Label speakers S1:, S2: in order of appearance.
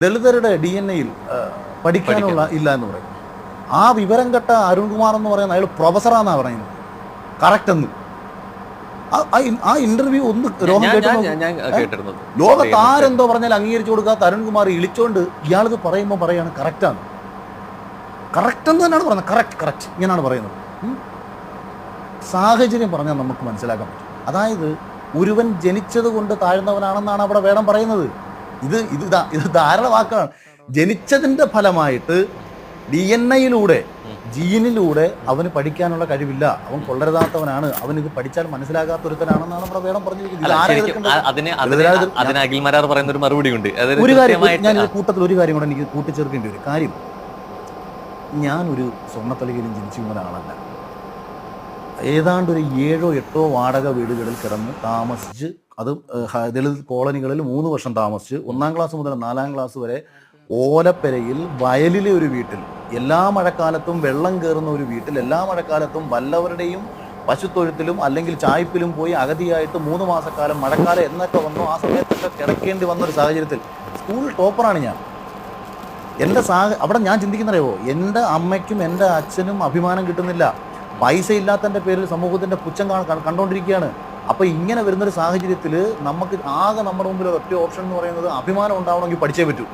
S1: ദളിതരുടെ DNA-യിൽ പഠിക്കാനുള്ള ഇല്ല എന്ന് പറയും. ആ വിവരം കെട്ട അരുൺകുമാർ എന്ന് പറയുന്ന അയാൾ പ്രൊഫസറാന്നാണ് പറയുന്നത്. കറക്റ്റ് എന്ന് ആ ഇന്റർവ്യൂ ഒന്ന് ലോകത്ത് ആരെന്തോ പറഞ്ഞാൽ അംഗീകരിച്ചു കൊടുക്കാത്ത അരുൺകുമാർ ഇളിച്ചോണ്ട് ഇയാളിത് പറയുമ്പോൾ പറയാണ് കറക്റ്റാണ്. കറക്റ്റ് എന്ന് തന്നെയാണ് പറയുന്നത്. കറക്റ്റ് ഇങ്ങനെയാണ് പറയുന്നത്. സാഹചര്യം പറഞ്ഞാൽ നമുക്ക് മനസ്സിലാക്കാൻ പറ്റും. അതായത് ഒരുവൻ ജനിച്ചത് കൊണ്ട് താഴ്ന്നവനാണെന്നാണ് അവിടെ വേണം പറയുന്നത്. ഇത് ധാരാള വാക്കാണ്. ജനിച്ചതിൻ്റെ ഫലമായിട്ട് DNA-യിലൂടെ ജീനിലൂടെ അവന് പഠിക്കാനുള്ള കഴിവില്ല, അവൻ കൊള്ളരുതാത്തവനാണ്, അവൻ ഇത് പഠിച്ചാൽ മനസ്സിലാകാത്തൊരുത്തനാണെന്നാണ് നമ്മുടെ വേദം പറഞ്ഞിരിക്കുന്നത്. ഒരു കാര്യം ഞാൻ കൂട്ടത്തിൽ ഒരു കാര്യം കൂടെ എനിക്ക് കൂട്ടിച്ചേർക്കേണ്ടി ഒരു കാര്യം, ഞാനൊരു സ്വർണ്ണത്തളികയിലും ജനിച്ചു ഒരാളല്ല. ഏതാണ്ട് ഒരു 7 or 8 വാടക വീടുകളിൽ കിടന്ന് താമസിച്ച്, അത് ദളിത് കോളനികളിൽ 3 വർഷം താമസിച്ച് 1ാം ക്ലാസ് മുതൽ 4ാം ക്ലാസ് വരെ ഓലപ്പെരയിൽ വയലിലെ ഒരു വീട്ടിൽ, എല്ലാ മഴക്കാലത്തും വെള്ളം കയറുന്ന ഒരു വീട്ടിൽ, എല്ലാ മഴക്കാലത്തും വല്ലവരുടെയും പശുത്തൊഴുത്തിലും അല്ലെങ്കിൽ ചായ്പിലും പോയി അഗതിയായിട്ട് 3 മാസക്കാലം മഴക്കാലം എന്നൊക്കെ വന്നു. ആ സമയത്തൊക്കെ കിടക്കേണ്ടി വന്നൊരു സാഹചര്യത്തിൽ സ്കൂൾ ടോപ്പറാണ് ഞാൻ. അവിടെ ഞാൻ ചിന്തിക്കുന്നറിയോ, എൻ്റെ അമ്മയ്ക്കും എൻ്റെ അച്ഛനും അഭിമാനം കിട്ടുന്നില്ല. പൈസ ഇല്ലാത്തതിൻ്റെ പേരിൽ സമൂഹത്തിൻ്റെ പുച്ഛം കണ്ടുകൊണ്ടിരിക്കുകയാണ്. അപ്പോൾ ഇങ്ങനെ വരുന്നൊരു സാഹചര്യത്തിൽ നമുക്ക് ആകെ നമ്മുടെ മുമ്പിൽ ഒറ്റ ഓപ്ഷൻ എന്ന് പറയുന്നത് അഭിമാനം ഉണ്ടാവണമെങ്കിൽ പഠിച്ചേ പറ്റൂ.